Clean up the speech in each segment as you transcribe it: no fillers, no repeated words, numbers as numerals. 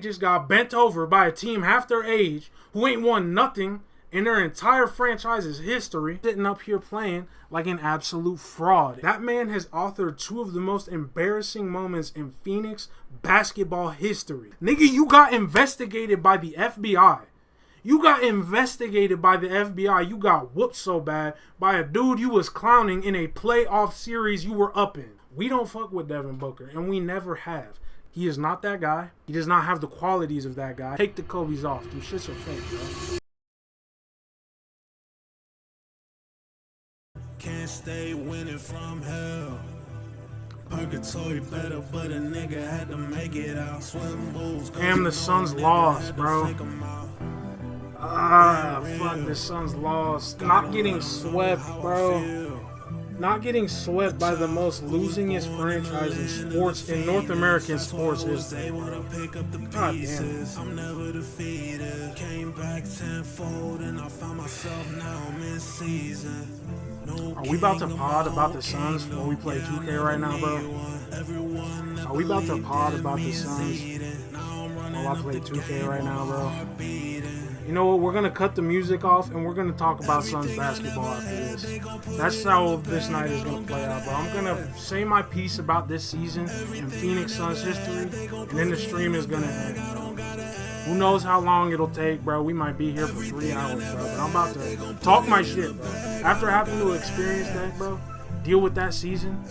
Just got bent over by a team half their age who ain't won nothing in their entire franchise's history, sitting up here playing like an absolute fraud. That man has authored two of the most embarrassing moments in Phoenix basketball history. Nigga, you got investigated by the FBI. You got investigated by the FBI. You got whooped so bad by a dude you was clowning in a playoff series you were up in. We don't fuck with Devin Booker, and we never have. He is not that guy. He does not have the qualities of that guy. Take the Kobe's off. Them shits are fake, bro. Can't stay winning from hell. Purgatory better, but a nigga had to make it out. Swim bulls. Damn, the Suns lost, bro. Fuck, the Suns lost. Not getting swept, bro. Not getting swept by the most losingest franchise in sports, in North American sports history. God damn. I'm never defeated. Came back tenfold and I found myself now mid-season. Are we about to pod about the Suns when we play 2K right now, bro? Are we about to pod about the Suns while I play 2K right now, bro? You know what? We're going to cut the music off and we're going to talk about Suns basketball after this. That's how this night is going to play out, bro. I'm going to say my piece about this season in Phoenix Suns history, and then the stream is going to end, bro. Who knows how long it'll take, bro. We might be here for 3 hours, bro. But I'm about to talk my shit, bro. After having to experience that, bro, deal with that season,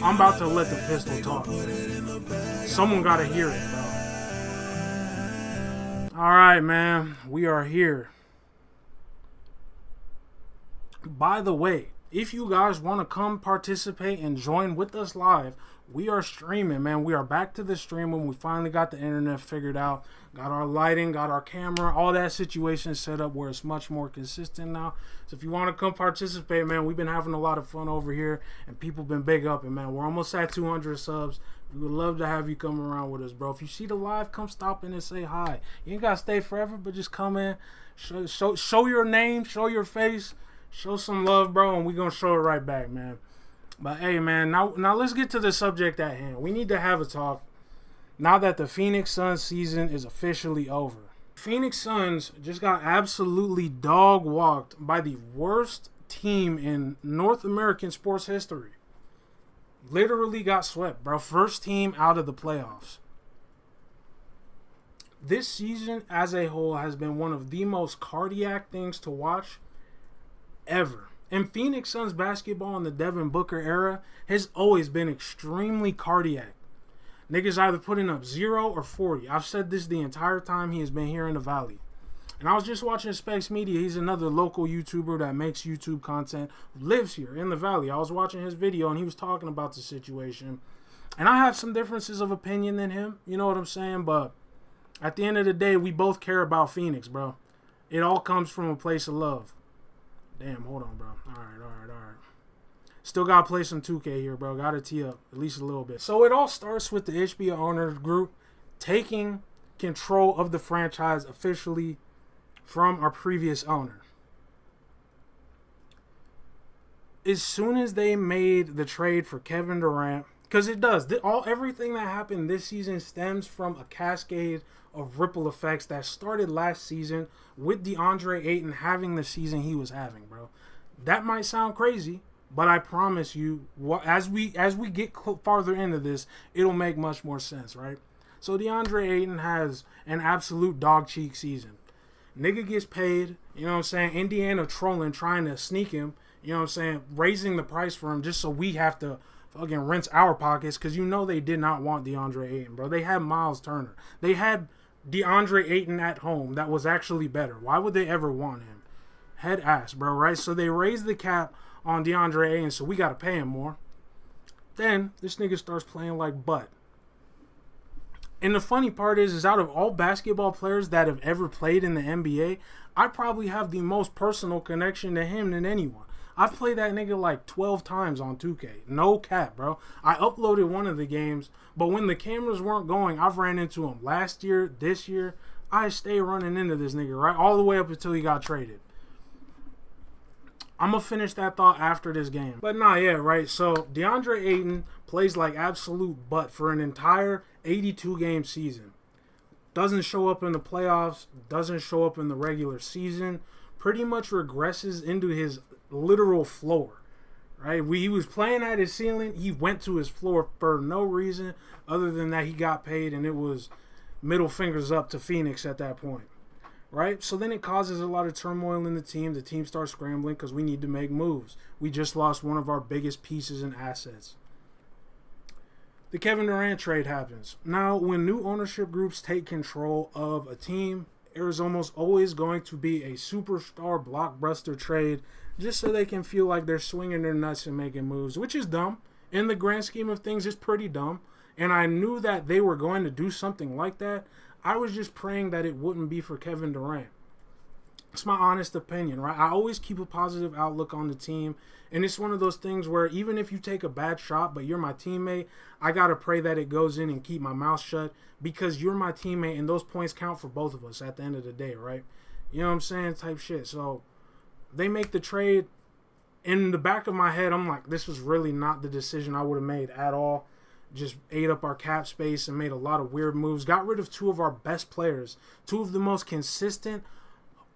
I'm about to let the pistol talk, bro. Someone got to hear it, bro. All right, man. We are here. By the way, if you guys want to come participate and join with us live, we are streaming, man. We are back to the streaming. We finally got the internet figured out. Got our lighting, got our camera, all that situation set up where it's much more consistent now. So if you want to come participate, man, we've been having a lot of fun over here, and people been big up, and man, we're almost at 200 subs. We would love to have you come around with us, bro. If you see the live, come stop in and say hi. You ain't gotta stay forever, but just come in, show your name, show your face, show some love, bro, and we gonna show it right back, man. But hey, man, now let's get to the subject at hand. We need to have a talk now that the Phoenix Suns season is officially over. Phoenix Suns just got absolutely dog-walked by the worst team in North American sports history. Literally got swept, bro. First team out of the playoffs. This season as a whole has been one of the most cardiac things to watch ever. And Phoenix Suns basketball in the Devin Booker era has always been extremely cardiac. Niggas either putting up 0 or 40. I've said this the entire time he has been here in the Valley. And I was just watching Specs Media. He's another local YouTuber that makes YouTube content, who lives here in the Valley. I was watching his video and he was talking about the situation. And I have some differences of opinion than him. You know what I'm saying? But at the end of the day, we both care about Phoenix, bro. It all comes from a place of love. Damn, hold on, bro. All right. Still got to play some 2K here, bro. Got to tee up at least a little bit. So it all starts with the HBO owner group taking control of the franchise officially from our previous owner. As soon as they made the trade for Kevin Durant, because it does, everything that happened this season stems from a cascade of ripple effects that started last season with DeAndre Ayton having the season he was having, bro. That might sound crazy, but I promise you, as we get farther into this, it'll make much more sense, right? So DeAndre Ayton has an absolute dog cheek season. Nigga gets paid, you know what I'm saying? Indiana trolling, trying to sneak him, you know what I'm saying? Raising the price for him just so we have to fucking rinse our pockets, because you know they did not want DeAndre Ayton, bro. They had Miles Turner. They had DeAndre Ayton at home that was actually better. Why would they ever want him? Head ass, bro, right? So they raised the cap on DeAndre Ayton, so we got to pay him more. Then this nigga starts playing like butt. And the funny part is out of all basketball players that have ever played in the NBA, I probably have the most personal connection to him than anyone. I've played that nigga like 12 times on 2K. No cap, bro. I uploaded one of the games, but when the cameras weren't going, I've ran into him last year, this year. I stay running into this nigga, right? All the way up until he got traded. I'm going to finish that thought after this game. But nah, yeah, right. So DeAndre Ayton plays like absolute butt for an entire 82-game season. Doesn't show up in the playoffs, doesn't show up in the regular season, pretty much regresses into his literal floor. Right? He was playing at his ceiling. He went to his floor for no reason other than that he got paid, and it was middle fingers up to Phoenix at that point. Right? So then it causes a lot of turmoil in the team. The team starts scrambling because we need to make moves. We just lost one of our biggest pieces and assets. The Kevin Durant trade happens. Now, when new ownership groups take control of a team, there is almost always going to be a superstar blockbuster trade just so they can feel like they're swinging their nuts and making moves, which is dumb. In the grand scheme of things, it's pretty dumb. And I knew that they were going to do something like that. I was just praying that it wouldn't be for Kevin Durant. It's my honest opinion, right? I always keep a positive outlook on the team. And it's one of those things where even if you take a bad shot, but you're my teammate, I got to pray that it goes in and keep my mouth shut because you're my teammate and those points count for both of us at the end of the day, right? You know what I'm saying? Type shit. So they make the trade. In the back of my head, I'm like, this was really not the decision I would have made at all. Just ate up our cap space and made a lot of weird moves. Got rid of two of our best players. Two of the most consistent,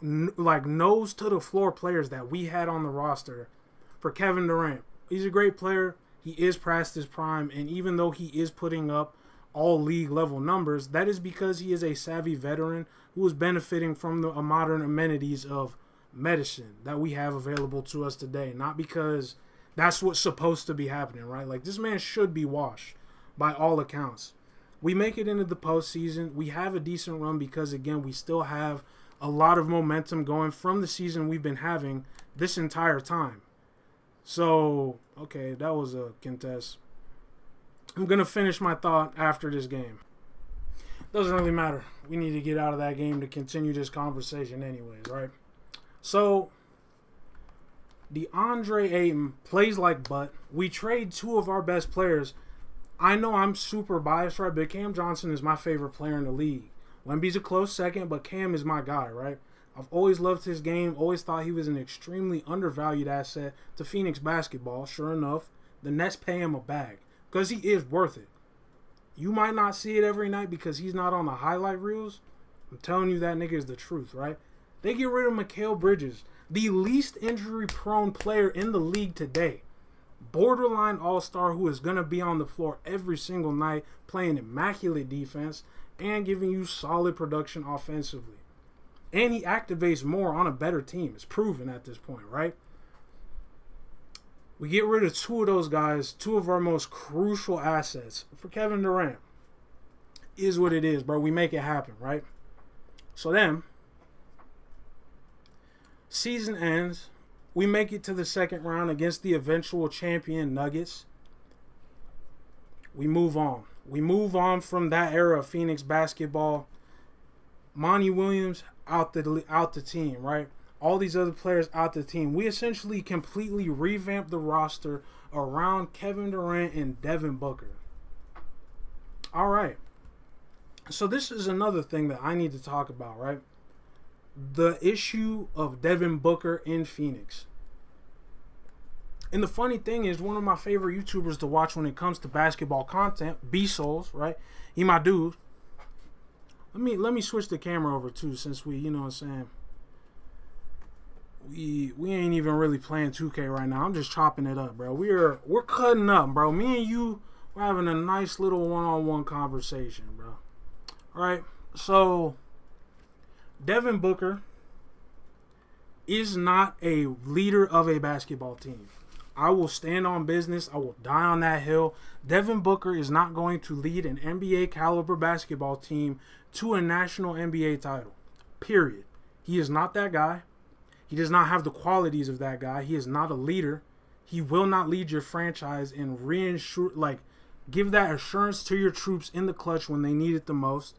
like nose to the floor players that we had on the roster for Kevin Durant. He's a great player. He is past his prime. And even though he is putting up all league level numbers, that is because he is a savvy veteran who is benefiting from the modern amenities of medicine that we have available to us today. Not because that's what's supposed to be happening, right? Like, this man should be washed by all accounts. We make it into the postseason. We have a decent run because, again, we still have a lot of momentum going from the season we've been having this entire time. So, okay, that was a contest. I'm going to finish my thought after this game. Doesn't really matter. We need to get out of that game to continue this conversation anyways, right? So, DeAndre Ayton plays like butt. We trade two of our best players. I know I'm super biased, right? But Cam Johnson is my favorite player in the league. Wemby's a close second, but Cam is my guy, right? I've always loved his game. Always thought he was an extremely undervalued asset to Phoenix basketball. Sure enough, the Nets pay him a bag because he is worth it. You might not see it every night because he's not on the highlight reels. I'm telling you that nigga is the truth, right? They get rid of Mikal Bridges, the least injury-prone player in the league today. Borderline all-star who is going to be on the floor every single night, playing immaculate defense and giving you solid production offensively. And he activates more on a better team. It's proven at this point, right? We get rid of two of those guys, two of our most crucial assets for Kevin Durant. Is what it is, bro. We make it happen, right? So then, season ends. We make it to the second round against the eventual champion Nuggets. We move on. We move on from that era of Phoenix basketball. Monty Williams out the team, right? All these other players out the team. We essentially completely revamped the roster around Kevin Durant and Devin Booker. All right. So this is another thing that I need to talk about, right? The issue of Devin Booker in Phoenix. And the funny thing is, one of my favorite YouTubers to watch when it comes to basketball content, B-Souls, right? He my dude. Let me switch the camera over too, since we, you know what I'm saying, we ain't even really playing 2K right now. I'm just chopping it up, bro. We're cutting up, bro. Me and you, we're having a nice little one-on-one conversation, bro. All right, so Devin Booker is not a leader of a basketball team. I will stand on business. I will die on that hill. Devin Booker is not going to lead an NBA caliber basketball team to a national NBA title. Period. He is not that guy. He does not have the qualities of that guy. He is not a leader. He will not lead your franchise and give that assurance to your troops in the clutch when they need it the most.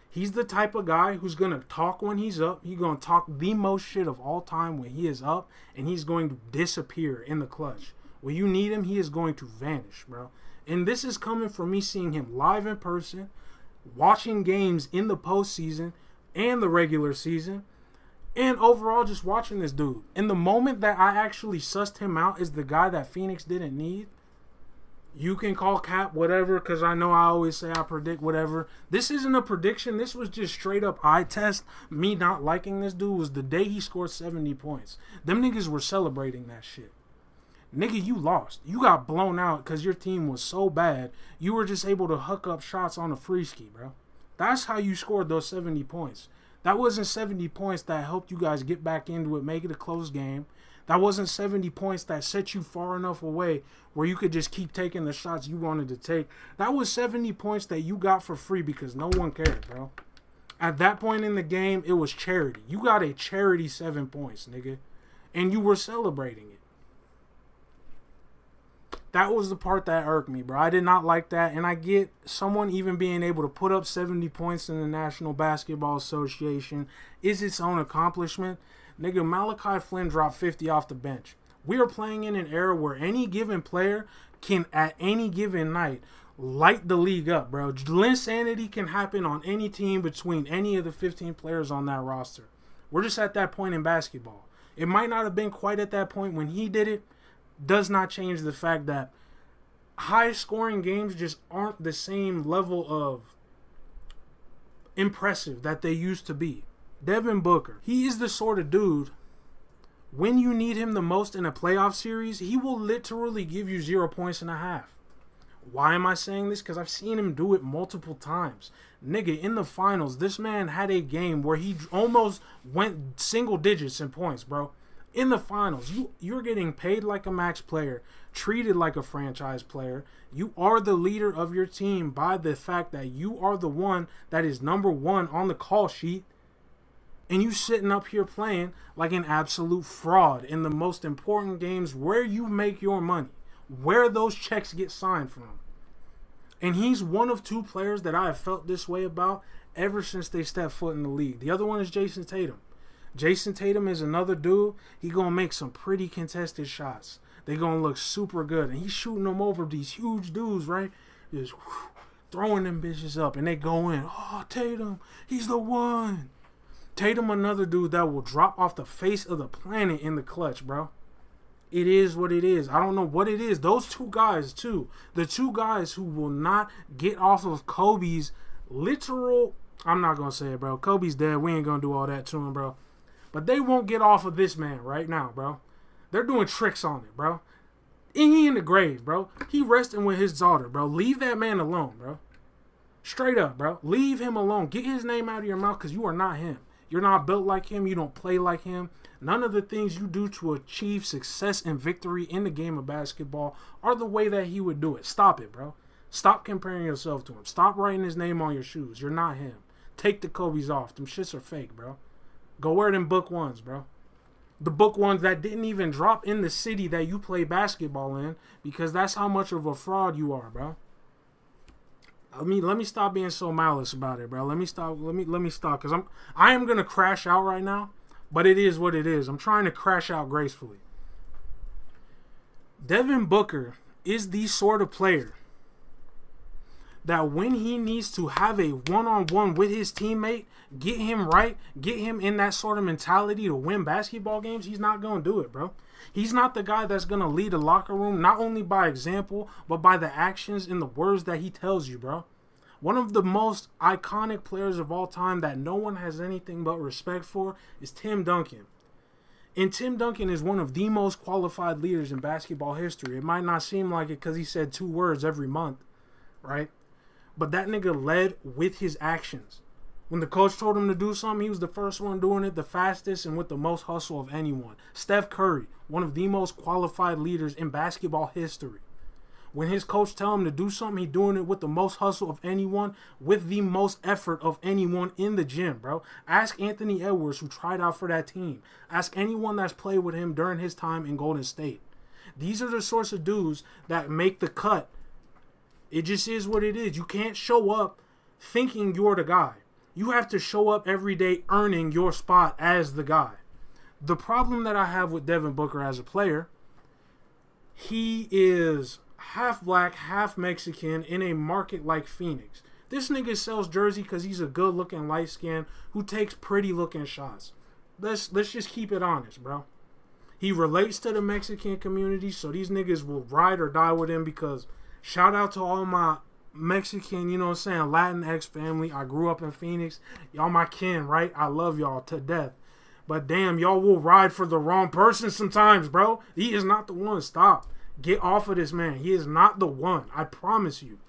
He's the type of guy who's going to talk when he's up. He's going to talk the most shit of all time when he is up, and he's going to disappear in the clutch. When you need him, he is going to vanish, bro. And this is coming from me seeing him live in person, watching games in the postseason and the regular season, and overall just watching this dude. In the moment that I actually sussed him out as the guy that Phoenix didn't need, You can call cap whatever, because I know I always say I predict whatever. This isn't a prediction. This was just straight up eye test. Me not liking this dude was the day he scored 70 points. Them niggas were celebrating that shit. Nigga, you lost. You got blown out because your team was so bad. You were just able to hook up shots on a free ski, bro. That's how you scored those 70 points. That wasn't 70 points that helped you guys get back into it, make it a close game. That wasn't 70 points that set you far enough away where you could just keep taking the shots you wanted to take. That was 70 points that you got for free because no one cared, bro. At that point in the game, it was charity. You got a charity 7 points, nigga. And you were celebrating it. That was the part that irked me, bro. I did not like that. And I get someone even being able to put up 70 points in the National Basketball Association is its own accomplishment. Nigga, Malachi Flynn dropped 50 off the bench. We are playing in an era where any given player can, at any given night, light the league up, bro. Insanity can happen on any team between any of the 15 players on that roster. We're just at that point in basketball. It might not have been quite at that point when he did it. Does not change the fact that high-scoring games just aren't the same level of impressive that they used to be. Devin Booker, he is the sort of dude, when you need him the most in a playoff series, he will literally give you 0.5 points. Why am I saying this? Because I've seen him do it multiple times. Nigga, in the finals, this man had a game where he almost went single digits in points, bro. In the finals, you're getting paid like a max player, treated like a franchise player. You are the leader of your team by the fact that you are the one that is number one on the call sheet. And you sitting up here playing like an absolute fraud in the most important games where you make your money, where those checks get signed from. And he's one of two players that I have felt this way about ever since they stepped foot in the league. The other one is Jason Tatum. Jason Tatum is another dude. He gonna make some pretty contested shots. They gonna look super good. And he's shooting them over these huge dudes, right? Just throwing them bitches up. And they go in. Oh, Tatum, he's the one. Tatum, another dude that will drop off the face of the planet in the clutch, bro. It is what it is. I don't know what it is. Those two guys, too. The two guys who will not get off of Kobe's literal... I'm not going to say it, bro. Kobe's dead. We ain't going to do all that to him, bro. But they won't get off of this man right now, bro. They're doing tricks on it, bro. And he in the grave, bro. He resting with his daughter, bro. Leave that man alone, bro. Straight up, bro. Leave him alone. Get his name out of your mouth because you are not him. You're not built like him. You don't play like him. None of the things you do to achieve success and victory in the game of basketball are the way that he would do it. Stop it, bro. Stop comparing yourself to him. Stop writing his name on your shoes. You're not him. Take the Kobe's off. Them shits are fake, bro. Go wear them book ones, bro. The book ones that didn't even drop in the city that you play basketball in, because that's how much of a fraud you are, bro. Let me stop being so malice about it, bro. Let me stop because I am gonna crash out right now, but it is what it is. I'm trying to crash out gracefully. Devin Booker is the sort of player that when he needs to have a one-on-one with his teammate, get him right, get him in that sort of mentality to win basketball games, he's not gonna do it, bro. He's not the guy that's going to lead a locker room, not only by example, but by the actions and the words that he tells you, bro. One of the most iconic players of all time that no one has anything but respect for is Tim Duncan. And Tim Duncan is one of the most qualified leaders in basketball history. It might not seem like it because he said 2 words every month, right? But that nigga led with his actions. When the coach told him to do something, he was the first one doing it, the fastest and with the most hustle of anyone. Steph Curry, one of the most qualified leaders in basketball history. When his coach tell him to do something, he doing it with the most hustle of anyone, with the most effort of anyone in the gym, bro. Ask Anthony Edwards, who tried out for that team. Ask anyone that's played with him during his time in Golden State. These are the sorts of dudes that make the cut. It just is what it is. You can't show up thinking you're the guy. You have to show up every day earning your spot as the guy. The problem that I have with Devin Booker as a player, he is half black, half Mexican in a market like Phoenix. This nigga sells jersey because he's a good-looking light skin who takes pretty-looking shots. Let's just keep it honest, bro. He relates to the Mexican community, so these niggas will ride or die with him because Shout out to all my Mexican, you know what I'm saying, Latinx family. I grew up in Phoenix. Y'all my kin, right? I love y'all to death. But damn, y'all will ride for the wrong person sometimes, bro. He is not the one. Stop. Get off of this man. He is not the one. I promise you.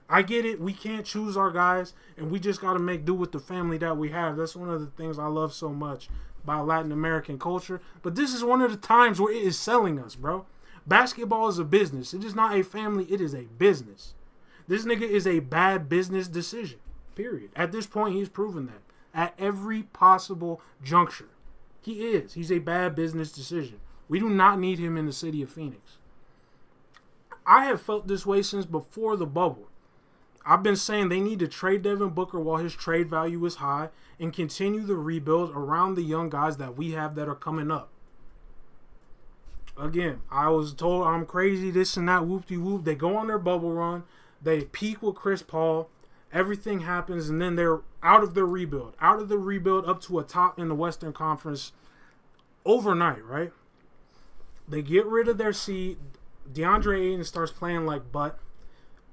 I get it. We can't choose our guys, and we just got to make do with the family that we have. That's one of the things I love so much about Latin American culture. But this is one of the times where it is selling us, bro. Basketball is a business. It is not a family. It is a business. This nigga is a bad business decision, period. At this point, he's proven that. At every possible juncture. He is. He's a bad business decision. We do not need him in the city of Phoenix. I have felt this way since before the bubble. I've been saying they need to trade Devin Booker while his trade value is high and continue the rebuild around the young guys that we have that are coming up. Again, I was told I'm crazy, this and that, whoop-de-whoop. They go on their bubble run. They peak with Chris Paul. Everything happens, and then they're out of their rebuild. Out of the rebuild up to a top in the Western Conference overnight, right? They get rid of their seed. DeAndre Ayton starts playing like butt.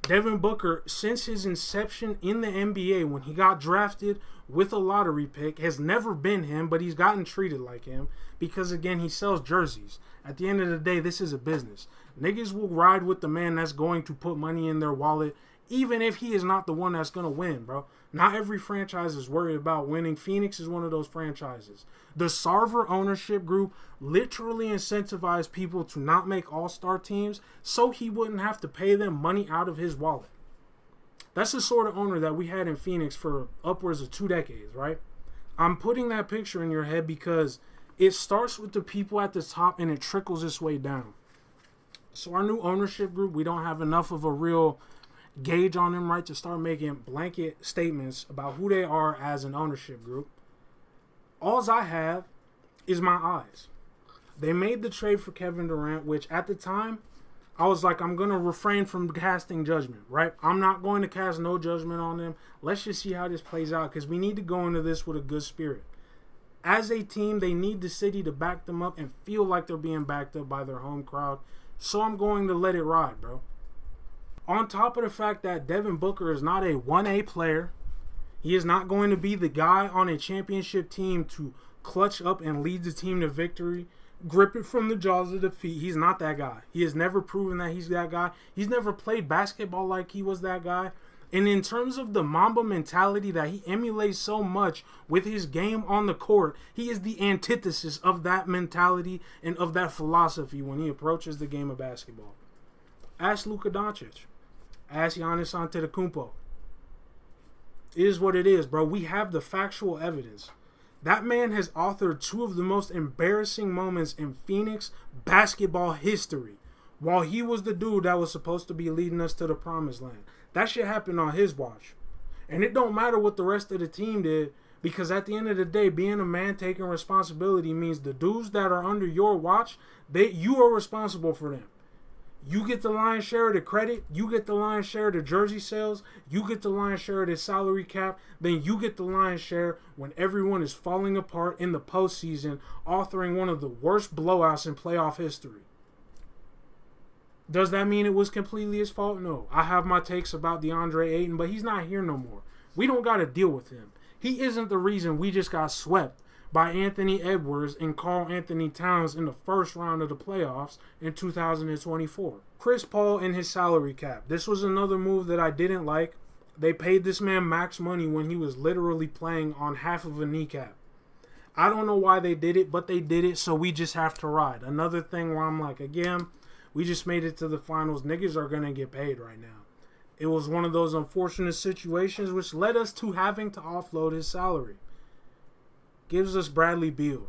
Devin Booker, since his inception in the NBA, when he got drafted with a lottery pick, has never been him, but he's gotten treated like him because, again, he sells jerseys. At the end of the day, this is a business. Niggas will ride with the man that's going to put money in their wallet, even if he is not the one that's going to win, bro. Not every franchise is worried about winning. Phoenix is one of those franchises. The Sarver ownership group literally incentivized people to not make all-star teams so he wouldn't have to pay them money out of his wallet. That's the sort of owner that we had in Phoenix for upwards of 2 decades, right? I'm putting that picture in your head because it starts with the people at the top and it trickles its way down. So our new ownership group, we don't have enough of a real gauge on them, right, to start making blanket statements about who they are as an ownership group. All I have is my eyes. They made the trade for Kevin Durant, which at the time, I was like, I'm going to refrain from casting judgment, right? I'm not going to cast no judgment on them. Let's just see how this plays out because we need to go into this with a good spirit. As a team, they need the city to back them up and feel like they're being backed up by their home crowd. So I'm going to let it ride, bro. On top of the fact that Devin Booker is not a 1A player, he is not going to be the guy on a championship team to clutch up and lead the team to victory, grip it from the jaws of defeat. He's not that guy. He has never proven that he's that guy. He's never played basketball like he was that guy. And in terms of the Mamba mentality that he emulates so much with his game on the court, he is the antithesis of that mentality and of that philosophy when he approaches the game of basketball. Ask Luka Doncic. Ask Giannis Antetokounmpo. It is what it is, bro. We have the factual evidence. That man has authored 2 of the most embarrassing moments in Phoenix basketball history while he was the dude that was supposed to be leading us to the promised land. That shit happened on his watch. And it don't matter what the rest of the team did because at the end of the day, being a man taking responsibility means the dudes that are under your watch, you are responsible for them. You get the lion's share of the credit. You get the lion's share of the jersey sales. You get the lion's share of the salary cap. Then you get the lion's share when everyone is falling apart in the postseason, authoring one of the worst blowouts in playoff history. Does that mean it was completely his fault? No. I have my takes about DeAndre Ayton, but he's not here no more. We don't got to deal with him. He isn't the reason we just got swept by Anthony Edwards and Karl Anthony Towns in the first round of the playoffs in 2024. Chris Paul and his salary cap. This was another move that I didn't like. They paid this man max money when he was literally playing on half of a kneecap. I don't know why they did it, but they did it, so we just have to ride. Another thing where I'm like, again, we just made it to the finals. Niggas are going to get paid right now. It was one of those unfortunate situations which led us to having to offload his salary. Gives us Bradley Beal.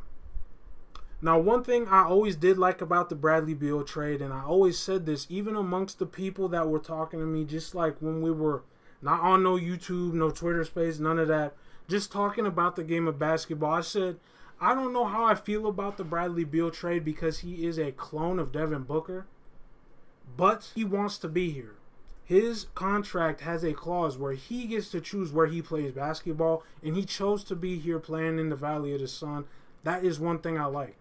Now, one thing I always did like about the Bradley Beal trade, and I always said this even amongst the people that were talking to me, just like when we were not on no YouTube, no Twitter space, none of that, just talking about the game of basketball, I said, I don't know how I feel about the Bradley Beal trade because he is a clone of Devin Booker, but he wants to be here. His contract has a clause where he gets to choose where he plays basketball, and he chose to be here playing in the Valley of the Sun. That is one thing I like.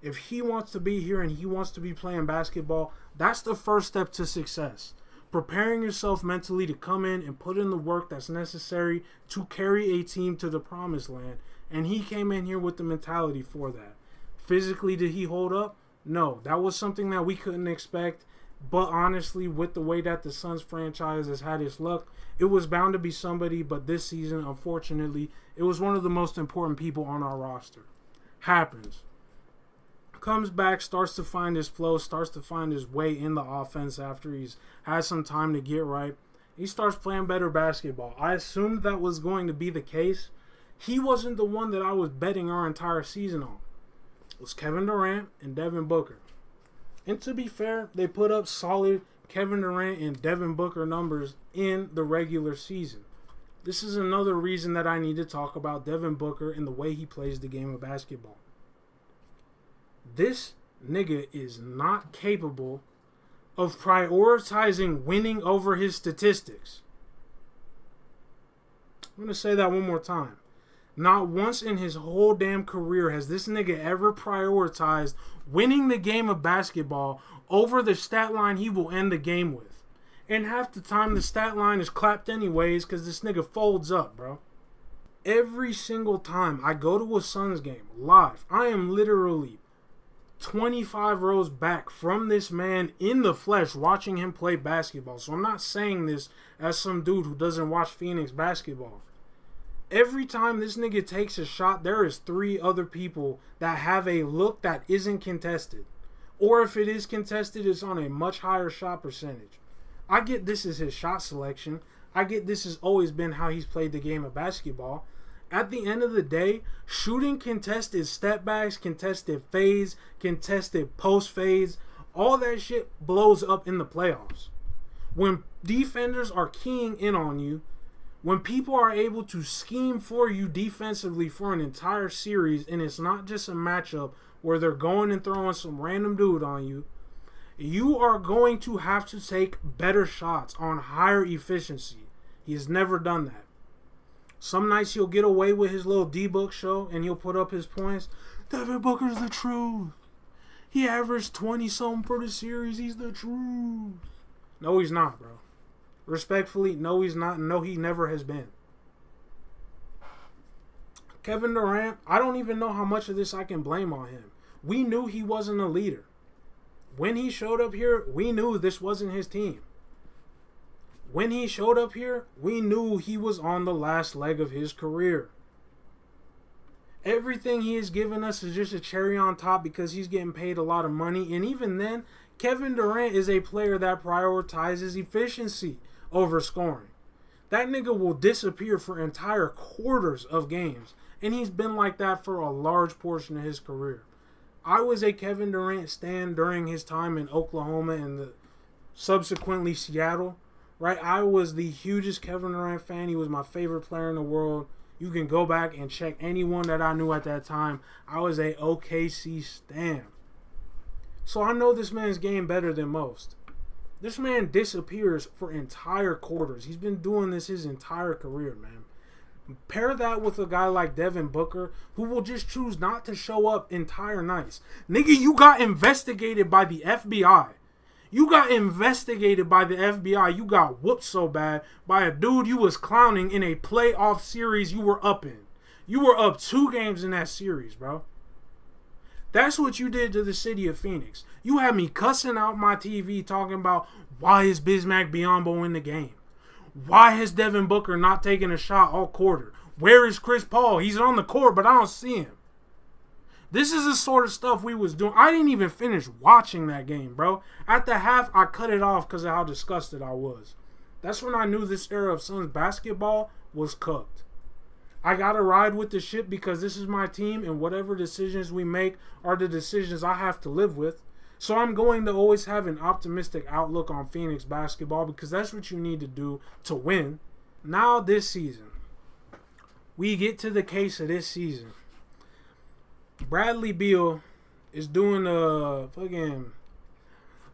If he wants to be here and he wants to be playing basketball, that's the first step to success. preparing yourself mentally to come in and put in the work that's necessary to carry a team to the promised land. And he came in here with the mentality for that. Physically, did he hold up? No. That was something that we couldn't expect. But honestly, with the way that the Suns franchise has had its luck, it was bound to be somebody. But this season, unfortunately, it was one of the most important people on our roster. Happens. Comes back, starts to find his flow, starts to find his way in the offense after he's had some time to get right. He starts playing better basketball. I assumed that was going to be the case. He wasn't the one that I was betting our entire season on. It was Kevin Durant and Devin Booker. And to be fair, they put up solid Kevin Durant and Devin Booker numbers in the regular season. This is another reason that I need to talk about Devin Booker and the way he plays the game of basketball. This nigga is not capable of prioritizing winning over his statistics. I'm going to say that one more time. Not once in his whole damn career has this nigga ever prioritized winning the game of basketball over the stat line he will end the game with. And half the time the stat line is clapped anyways because this nigga folds up, bro. Every single time I go to a Suns game live, I am literally 25 rows back from this man in the flesh watching him play basketball. So I'm not saying this as some dude who doesn't watch Phoenix basketball. Every time this nigga takes a shot, there is 3 other people that have a look that isn't contested. Or if it is contested, it's on a much higher shot percentage. I get this is his shot selection. I get this has always been how he's played the game of basketball. At the end of the day, shooting contested step backs, contested fades, contested post fades, all that shit blows up in the playoffs. When defenders are keying in on you, when people are able to scheme for you defensively for an entire series, and it's not just a matchup where they're going and throwing some random dude on you, you are going to have to take better shots on higher efficiency. He has never done that. Some nights he'll get away with his little D-Book show and he'll put up his points. Devin Booker's the truth. He averaged 20-something for the series. He's the truth. No, he's not, bro. Respectfully, no, he's not. No, he never has been. Kevin Durant, I don't even know how much of this I can blame on him. We knew he wasn't a leader. When he showed up here, we knew this wasn't his team. When he showed up here, we knew he was on the last leg of his career. Everything he has given us is just a cherry on top because he's getting paid a lot of money. And even then, Kevin Durant is a player that prioritizes efficiency over scoring. That nigga will disappear for entire quarters of games. And he's been like that for a large portion of his career. I was a Kevin Durant stan during his time in Oklahoma and subsequently Seattle. Right, I was the hugest Kevin Durant fan. He was my favorite player in the world. You can go back and check anyone that I knew at that time. I was a OKC stan. So I know this man's game better than most. This man disappears for entire quarters. He's been doing this his entire career, man. Pair that with a guy like Devin Booker, who will just choose not to show up entire nights. Nigga, you got investigated by the FBI. You got investigated by the FBI. You got whooped so bad by a dude you was clowning in a playoff series you were up in. You were up 2 games in that series, bro. That's what you did to the city of Phoenix. You had me cussing out my TV talking about why is Bismack Biyombo in the game? Why has Devin Booker not taken a shot all quarter? Where is Chris Paul? He's on the court, but I don't see him. This is the sort of stuff we was doing. I didn't even finish watching that game, bro. At the half, I cut it off because of how disgusted I was. That's when I knew this era of Suns basketball was cooked. I got to ride with the ship because this is my team, and whatever decisions we make are the decisions I have to live with. So I'm going to always have an optimistic outlook on Phoenix basketball because that's what you need to do to win. Now this season, we get to the case of this season. Bradley Beal is doing a fucking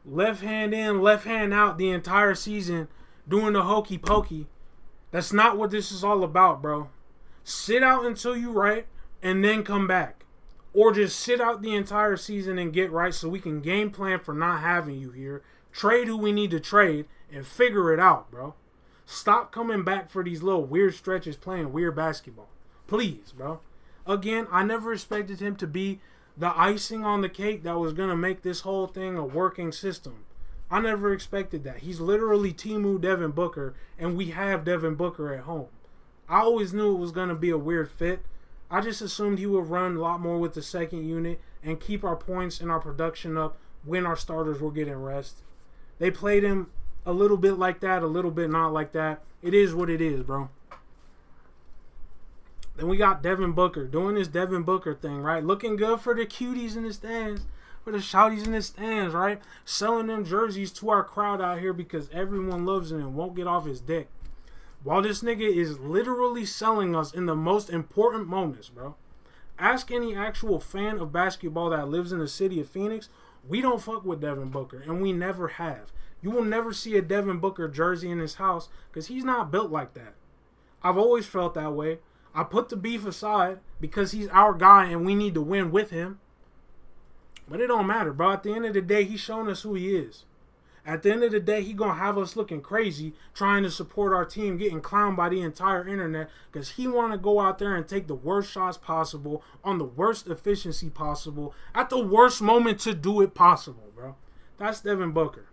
left hand in, left hand out the entire season, doing the hokey pokey. That's not what this is all about, bro. Sit out until you right and then come back. Or just sit out the entire season and get right so we can game plan for not having you here. Trade who we need to trade and figure it out, bro. Stop coming back for these little weird stretches playing weird basketball. Please, bro. Again, I never expected him to be the icing on the cake that was going to make this whole thing a working system. I never expected that. He's literally Timu Devin Booker, and we have Devin Booker at home. I always knew it was going to be a weird fit. I just assumed he would run a lot more with the second unit and keep our points and our production up when our starters were getting rest. They played him a little bit like that, a little bit not like that. It is what it is, bro. Then we got Devin Booker doing this Devin Booker thing, right? Looking good for the cuties in the stands, for the shouties in the stands, right? Selling them jerseys to our crowd out here because everyone loves him and won't get off his dick. While this nigga is literally selling us in the most important moments, bro. Ask any actual fan of basketball that lives in the city of Phoenix. We don't fuck with Devin Booker, and we never have. You will never see a Devin Booker jersey in his house because he's not built like that. I've always felt that way. I put the beef aside because he's our guy and we need to win with him. But it don't matter, bro. At the end of the day, he's showing us who he is. At the end of the day, he gonna have us looking crazy trying to support our team, getting clowned by the entire internet because he want to go out there and take the worst shots possible on the worst efficiency possible at the worst moment to do it possible, bro. That's Devin Booker.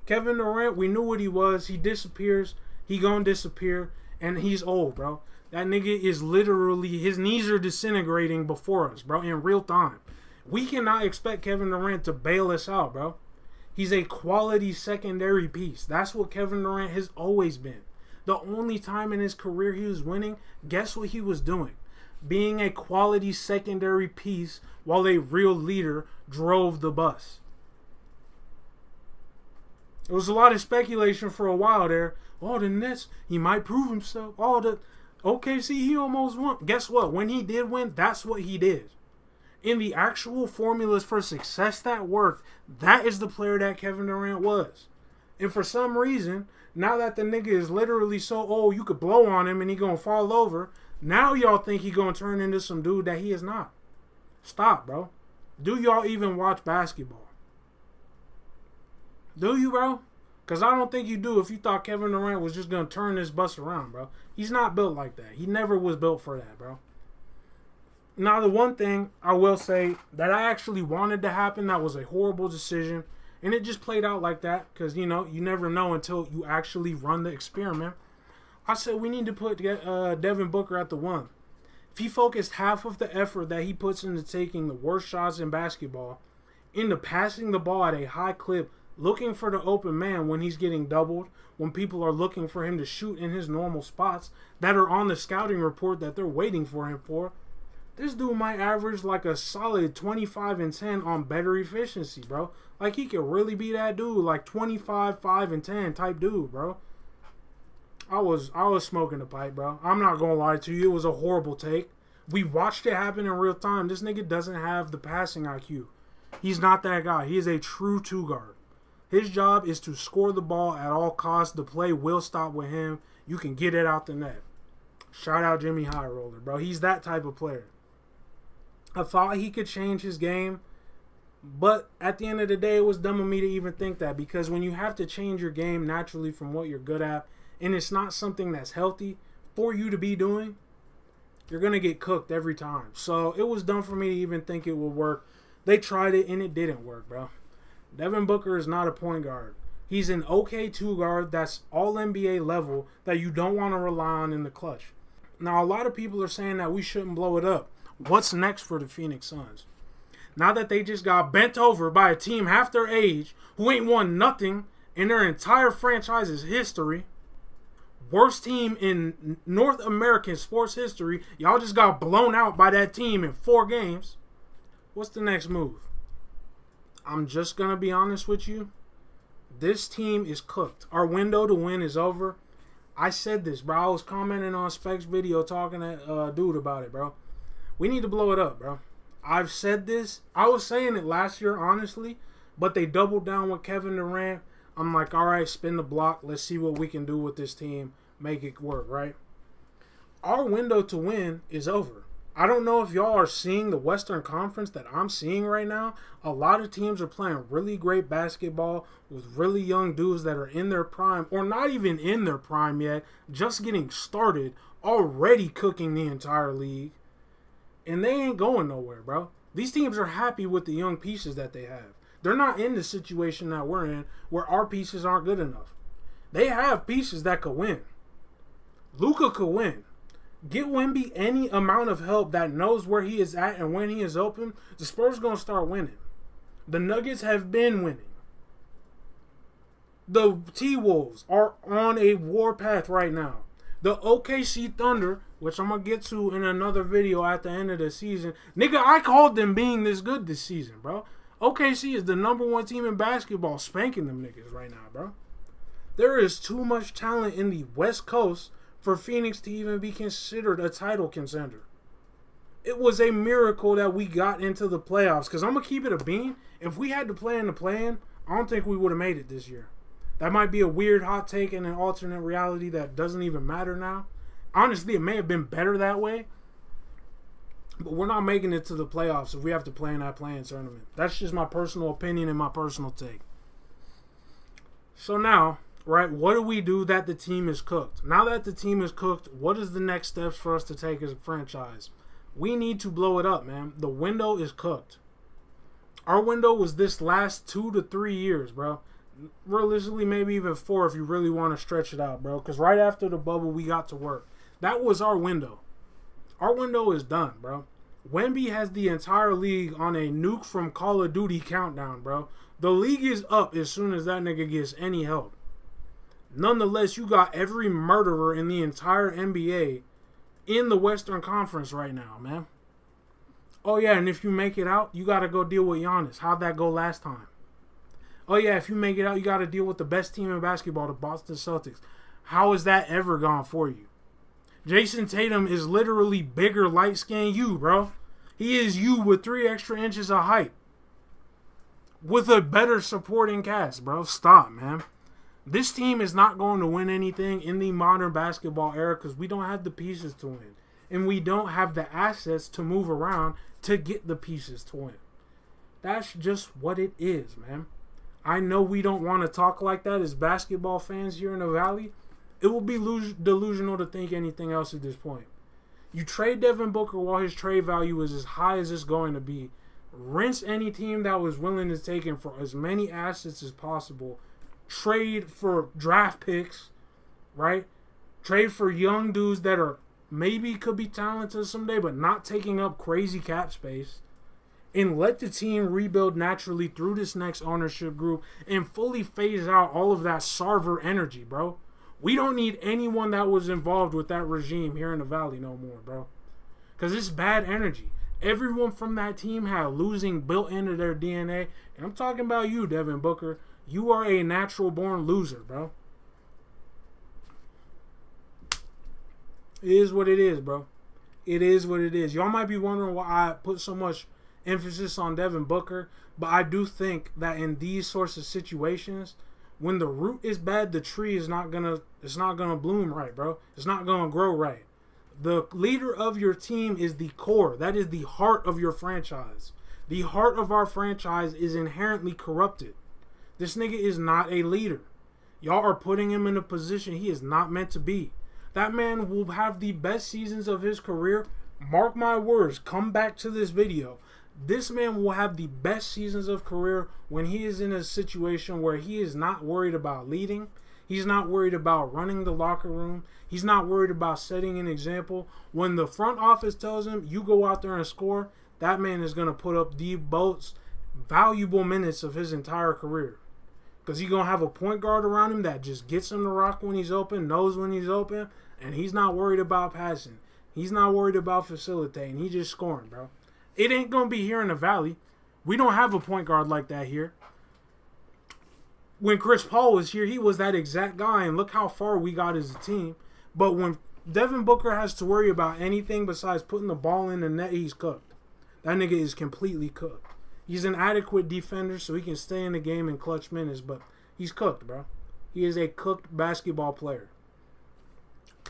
Kevin Durant, we knew what he was. He disappears. He gonna disappear. And he's old, bro. That nigga is literally, his knees are disintegrating before us, bro, in real time. We cannot expect Kevin Durant to bail us out, bro. He's a quality secondary piece. That's what Kevin Durant has always been. The only time in his career he was winning, guess what he was doing? Being a quality secondary piece while a real leader drove the bus. There was a lot of speculation for a while there. Oh, the Nets, he might prove himself. Oh, the OKC, he almost won. Guess what? When he did win, that's what he did. In the actual formulas for success that worked, that is the player that Kevin Durant was. And for some reason, now that the nigga is literally so old, you could blow on him and he gonna fall over. Now y'all think he gonna turn into some dude that he is not. Stop, bro. Do y'all even watch basketball? Do you, bro? Because I don't think you do if you thought Kevin Durant was just gonna turn this bus around, bro. He's not built like that. He never was built for that, bro. Now, the one thing I will say that I actually wanted to happen that was a horrible decision, and it just played out like that because, you know, you never know until you actually run the experiment. I said we need to put Devin Booker at the one. If he focused half of the effort that he puts into taking the worst shots in basketball into passing the ball at a high clip, looking for the open man when he's getting doubled, when people are looking for him to shoot in his normal spots that are on the scouting report that they're waiting for him for, this dude might average like a solid 25 and 10 on better efficiency, bro. Like, he could really be that dude, like 25, 5, and 10 type dude, bro. I was smoking the pipe, bro. I'm not going to lie to you. It was a horrible take. We watched it happen in real time. This nigga doesn't have the passing IQ. He's not that guy. He is a true two-guard. His job is to score the ball at all costs. The play will stop with him. You can get it out the net. Shout out Jimmy High Roller, bro. He's that type of player. I thought he could change his game, but at the end of the day, it was dumb of me to even think that, because when you have to change your game naturally from what you're good at, and it's not something that's healthy for you to be doing, you're going to get cooked every time. So it was dumb for me to even think it would work. They tried it, and it didn't work, bro. Devin Booker is not a point guard. He's an okay two guard that's all NBA level that you don't want to rely on in the clutch. Now, a lot of people are saying that we shouldn't blow it up. What's next for the Phoenix Suns? Now that they just got bent over by a team half their age who ain't won nothing in their entire franchise's history, worst team in North American sports history, y'all just got blown out by that team in 4 games. What's the next move? I'm just going to be honest with you. This team is cooked. Our window to win is over. I said this, bro. I was commenting on Spec's video talking to dude about it, bro. We need to blow it up, bro. I've said this. I was saying it last year, honestly, but they doubled down with Kevin Durant. I'm like, all right, spin the block. Let's see what we can do with this team. Make it work, right? Our window to win is over. I don't know if y'all are seeing the Western Conference that I'm seeing right now. A lot of teams are playing really great basketball with really young dudes that are in their prime, or not even in their prime yet, just getting started, already cooking the entire league. And they ain't going nowhere, bro. These teams are happy with the young pieces that they have. They're not in the situation that we're in where our pieces aren't good enough. They have pieces that could win. Luka could win. Get Wemby any amount of help that knows where he is at and when he is open, the Spurs going to start winning. The Nuggets have been winning. The T-Wolves are on a warpath right now. The OKC Thunder, which I'm going to get to in another video at the end of the season. Nigga, I called them being this good this season, bro. OKC is the #1 team in basketball, spanking them niggas right now, bro. There is too much talent in the West Coast for Phoenix to even be considered a title contender. It was a miracle that we got into the playoffs. Because I'm going to keep it a bean. If we had to play in the play-in, I don't think we would have made it this year. That might be a weird hot take and an alternate reality that doesn't even matter now. Honestly, it may have been better that way. But we're not making it to the playoffs if we have to play in that play-in tournament. That's just my personal opinion and my personal take. So now, right, what do we do that the team is cooked? Now that the team is cooked, what is the next steps for us to take as a franchise? We need to blow it up, man. The window is cooked. Our window was this last 2 to 3 years, bro. Realistically, maybe even 4 if you really want to stretch it out, bro. Because right after the bubble, we got to work. That was our window. Our window is done, bro. Wemby has the entire league on a nuke from Call of Duty countdown, bro. The league is up as soon as that nigga gets any help. Nonetheless, you got every murderer in the entire NBA in the Western Conference right now, man. Oh, yeah, and if you make it out, you got to go deal with Giannis. How'd that go last time? Oh, yeah, if you make it out, you got to deal with the best team in basketball, the Boston Celtics. How has that ever gone for you? Jason Tatum is literally bigger light-skinned you, bro. He is you with 3 extra inches of height. With a better supporting cast, bro. Stop, man. This team is not going to win anything in the modern basketball era because we don't have the pieces to win. And we don't have the assets to move around to get the pieces to win. That's just what it is, man. I know we don't want to talk like that as basketball fans here in the Valley. It will be delusional to think anything else at this point. You trade Devin Booker while his trade value is as high as it's going to be. Rinse any team that was willing to take him for as many assets as possible. Trade for draft picks, right? Trade for young dudes that are maybe could be talented someday, but not taking up crazy cap space. And let the team rebuild naturally through this next ownership group and fully phase out all of that Sarver energy, bro. We don't need anyone that was involved with that regime here in the Valley no more, bro. Because it's bad energy. Everyone from that team had losing built into their DNA. And I'm talking about you, Devin Booker. You are a natural-born loser, bro. It is what it is, bro. It is what it is. Y'all might be wondering why I put so much emphasis on Devin Booker. But I do think that in these sorts of situations, when the root is bad, the tree is not gonna bloom right, bro. It's not gonna grow right. The leader of your team is the core. That is the heart of your franchise. The heart of our franchise is inherently corrupted. This nigga is not a leader. Y'all are putting him in a position he is not meant to be. That man will have the best seasons of his career. Mark my words. Come back to this video. This man will have the best seasons of career when he is in a situation where he is not worried about leading. He's not worried about running the locker room. He's not worried about setting an example. When the front office tells him, you go out there and score, that man is going to put up the most valuable minutes of his entire career. Because he's going to have a point guard around him that just gets him the rock when he's open, knows when he's open, and he's not worried about passing. He's not worried about facilitating. He's just scoring, bro. It ain't going to be here in the Valley. We don't have a point guard like that here. When Chris Paul was here, he was that exact guy, and look how far we got as a team. But when Devin Booker has to worry about anything besides putting the ball in the net, he's cooked. That nigga is completely cooked. He's an adequate defender, so he can stay in the game in clutch minutes, but he's cooked, bro. He is a cooked basketball player.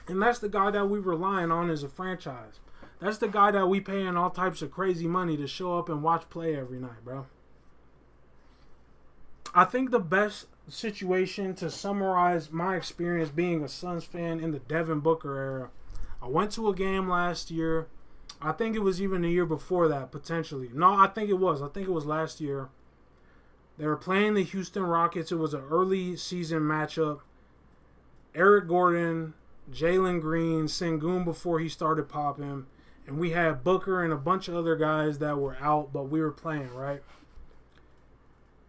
And that's the guy that we're relying on as a franchise. That's the guy that we paying all types of crazy money to show up and watch play every night, bro. I think the best situation to summarize my experience being a Suns fan in the Devin Booker era, I went to a game last year. I think it was even the year before that, potentially. No, I think it was. I think it was last year. They were playing the Houston Rockets. It was an early season matchup. Eric Gordon, Jalen Green, Sengun before he started popping. And we had Booker and a bunch of other guys that were out, but we were playing, right?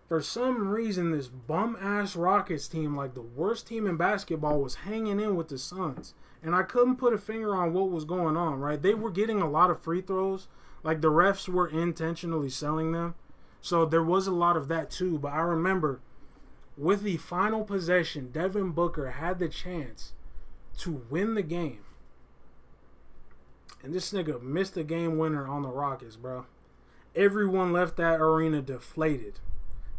For some reason, this bum-ass Rockets team, like the worst team in basketball, was hanging in with the Suns. And I couldn't put a finger on what was going on, right? They were getting a lot of free throws. Like, the refs were intentionally selling them. So there was a lot of that, too. But I remember, with the final possession, Devin Booker had the chance to win the game. And this nigga missed the game winner on the Rockets, bro. Everyone left that arena deflated.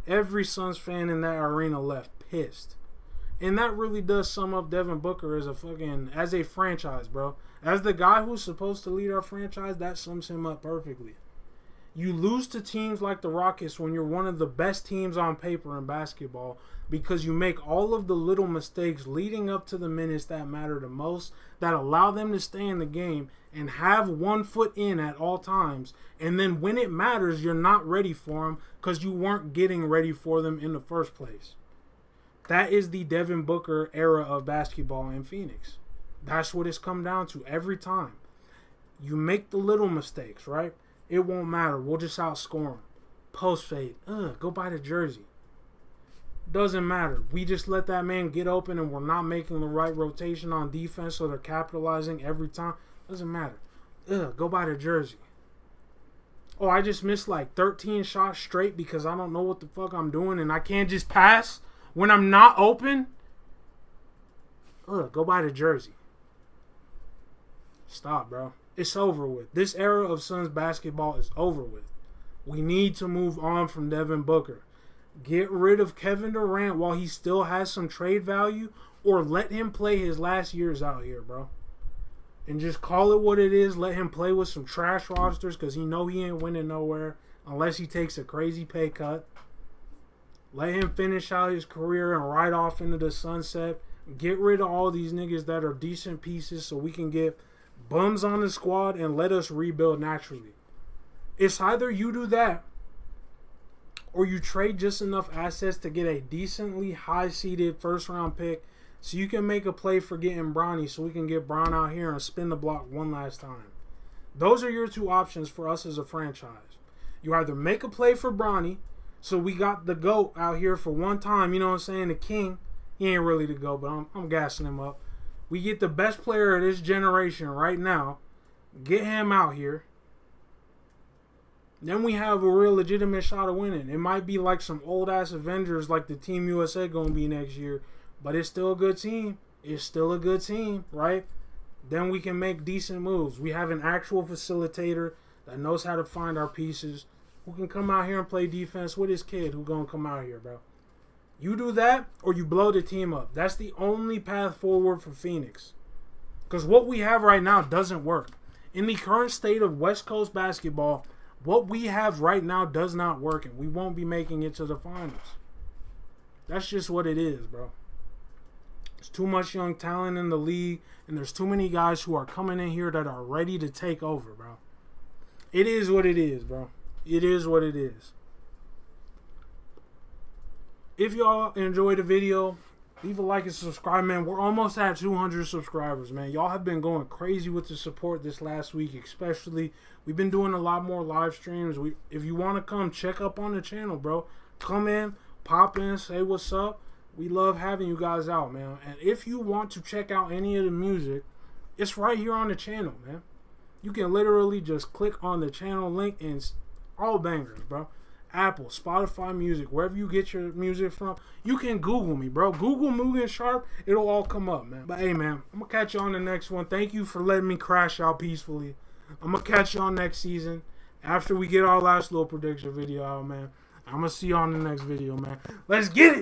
Every Suns fan in that arena left pissed. And that really does sum up Devin Booker as a franchise, bro. As the guy who's supposed to lead our franchise, that sums him up perfectly. You lose to teams like the Rockets when you're one of the best teams on paper in basketball because you make all of the little mistakes leading up to the minutes that matter the most, that allow them to stay in the game and have one foot in at all times. And then when it matters, you're not ready for them because you weren't getting ready for them in the first place. That is the Devin Booker era of basketball in Phoenix. That's what it's come down to every time. You make the little mistakes, right? It won't matter. We'll just outscore them. Post fade. Go buy the jersey. Doesn't matter. We just let that man get open and we're not making the right rotation on defense, so they're capitalizing every time. Doesn't matter. Go buy the jersey. Oh, I just missed like 13 shots straight because I don't know what the fuck I'm doing and I can't just pass when I'm not open. Go buy the jersey. Stop, bro. It's over with. This era of Suns basketball is over with. We need to move on from Devin Booker. Get rid of Kevin Durant while he still has some trade value, or let him play his last years out here, bro. And just call it what it is. Let him play with some trash rosters because he ain't winning nowhere unless he takes a crazy pay cut. Let him finish out his career and ride off into the sunset. Get rid of all these niggas that are decent pieces so we can get bums on the squad and let us rebuild naturally. It's either you do that or you trade just enough assets to get a decently high-seeded first-round pick so you can make a play for getting Bronny so we can get Bron out here and spin the block one last time. Those are your two options for us as a franchise. You either make a play for Bronny so we got the GOAT out here for one time, you know what I'm saying, the king. He ain't really the GOAT, but I'm gassing him up. We get the best player of this generation right now, get him out here. Then we have a real legitimate shot of winning. It might be like some old-ass Avengers like the Team USA going to be next year, but it's still a good team. It's still a good team, right? Then we can make decent moves. We have an actual facilitator that knows how to find our pieces, who can come out here and play defense with his kid who going to come out here, bro. You do that or you blow the team up. That's the only path forward for Phoenix. Because what we have right now doesn't work. In the current state of West Coast basketball, what we have right now does not work, and we won't be making it to the finals. That's just what it is, bro. There's too much young talent in the league, and there's too many guys who are coming in here that are ready to take over, bro. It is what it is, bro. It is what it is. If y'all enjoyed the video, leave a like and subscribe, man. We're almost at 200 subscribers, man. Y'all have been going crazy with the support this last week, especially. We've been doing a lot more live streams. If you want to come, check up on the channel, bro. Come in, pop in, say what's up. We love having you guys out, man. And if you want to check out any of the music, it's right here on the channel, man. You can literally just click on the channel link and it's all bangers, bro. Apple, Spotify Music, wherever you get your music from. You can Google me, bro. Google Mugen Sharp. It'll all come up, man. But hey, man, I'm going to catch you on the next one. Thank you for letting me crash out peacefully. I'm going to catch you on next season. After we get our last little prediction video out, man. I'm going to see you on the next video, man. Let's get it.